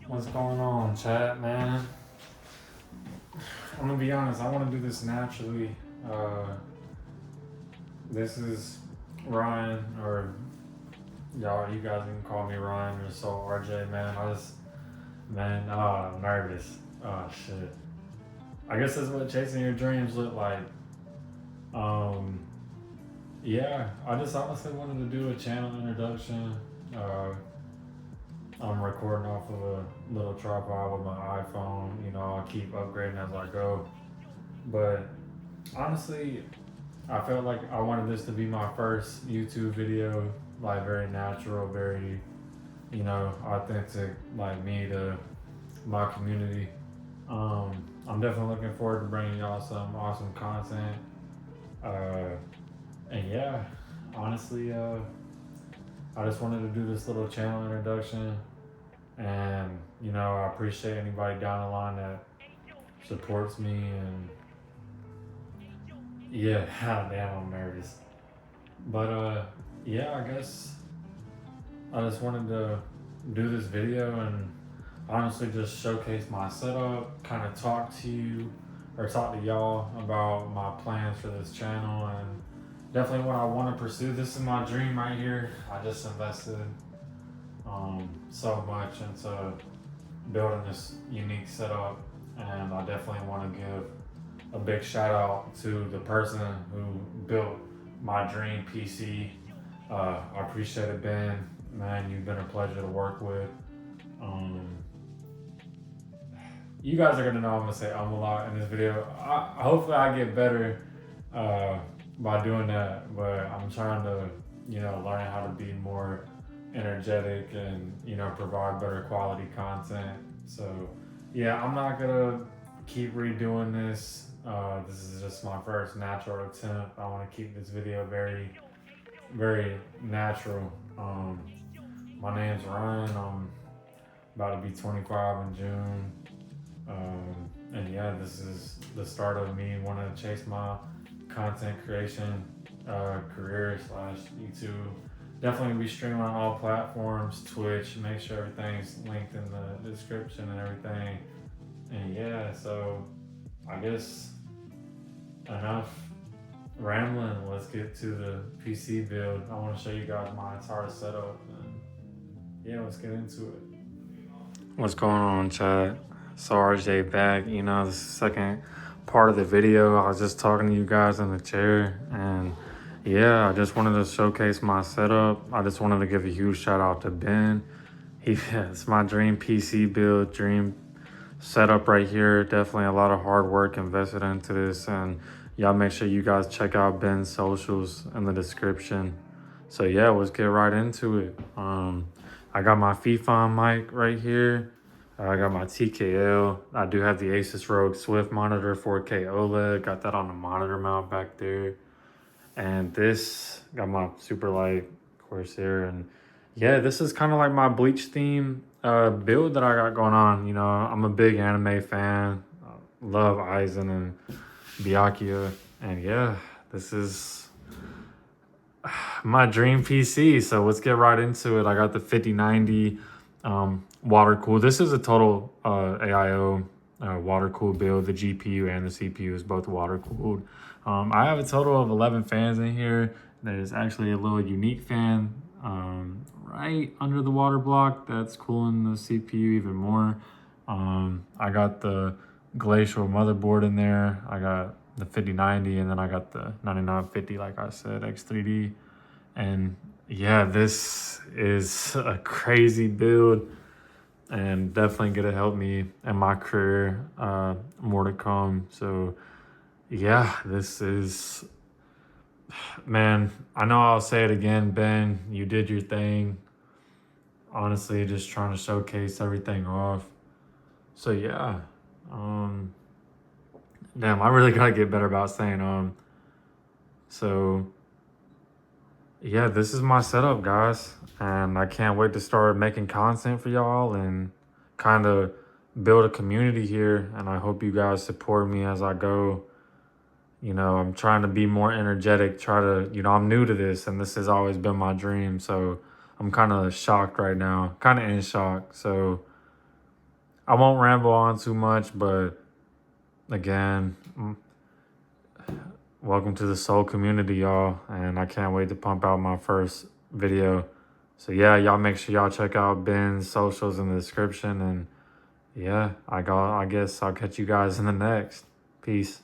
What's going on, chat, man? I'm gonna be honest, I wanna do this naturally. Uh, this is Ryan, or y'all, you guys can call me Ryan or SoulRJ, man. I'm nervous. Oh, shit. I guess that's what chasing your dreams look like. Um, yeah, I just honestly wanted to do a channel introduction. Uh, I'm recording off of a little tripod with my iPhone. I'll keep upgrading as I go. But honestly, I felt like I wanted this to be my first YouTube video, like very natural, very, authentic, like me to my community. I'm definitely looking forward to bringing y'all some awesome content. Uh, and yeah, honestly, I just wanted to do this little channel introduction. And, I appreciate anybody down the line that supports me. And yeah, damn, I'm nervous. But yeah, I guess I just wanted to do this video and honestly just showcase my setup, kind of talk to you or talk to y'all about my plans for this channel and definitely what I want to pursue. This is my dream right here. I just invested so much into building this unique setup, and I definitely want to give a big shout out to the person who built my dream PC. I appreciate it, Ben. Man, you've been a pleasure to work with. You guys are gonna know I'm gonna say a lot in this video. Hopefully I get better by doing that, but I'm trying to, learn how to be more energetic and, provide better quality content. So yeah, I'm not gonna keep redoing this. This is just my first natural attempt. I want to keep this video very, very natural. My name's Ryan. I'm about to be 25 in June. And yeah, this is the start of me wanting to chase my content creation career / YouTube. Definitely be streaming on all platforms, Twitch. Make sure everything's linked in the description and everything. And yeah, so I guess enough rambling. Let's get to the PC build. I want to show you guys my entire setup. And yeah, let's get into it. What's going on, chat? SoulRJ back. This is the second part of the video. I was just talking to you guys in the chair, and yeah, I just wanted to showcase my setup. I just wanted to give a huge shout out to Ben. It's my dream PC build, dream setup right here. Definitely a lot of hard work invested into this, and y'all make sure you guys check out Ben's socials in the description. So yeah, let's get right into it. I got my FIFA mic right here. I got my TKL. I do have the Asus ROG Swift monitor, 4K OLED. Got that on the monitor mount back there. And this, got my super light Corsair. And yeah, this is kind of like my Bleach theme build that I got going on. I'm a big anime fan. Love Aizen and Byakuya. And yeah, this is my dream PC. So let's get right into it. I got the 5090 water cooled. This is a total AIO water cooled build. The GPU and the CPU is both water cooled. I have a total of 11 fans in here. There's actually a little unique fan right under the water block that's cooling the CPU even more. I got the Glacial motherboard in there. I got the 5090, and then I got the 9950, like I said, X3D. And yeah, this is a crazy build and definitely gonna help me in my career, more to come. So yeah, this is, man, I know I'll say it again, Ben, you did your thing. Honestly, just trying to showcase everything off. So yeah, damn, I really gotta get better about saying so yeah, this is my setup, guys, and I can't wait to start making content for y'all and kind of build a community here. And I hope you guys support me as I go. I'm trying to be more energetic, I'm new to this, and this has always been my dream. So I'm kind of shocked right now, kind of in shock. So I won't ramble on too much, but again, welcome to the soul community, y'all. And I can't wait to pump out my first video. So yeah, y'all make sure y'all check out Ben's socials in the description. And yeah, I guess I'll catch you guys in the next. Peace.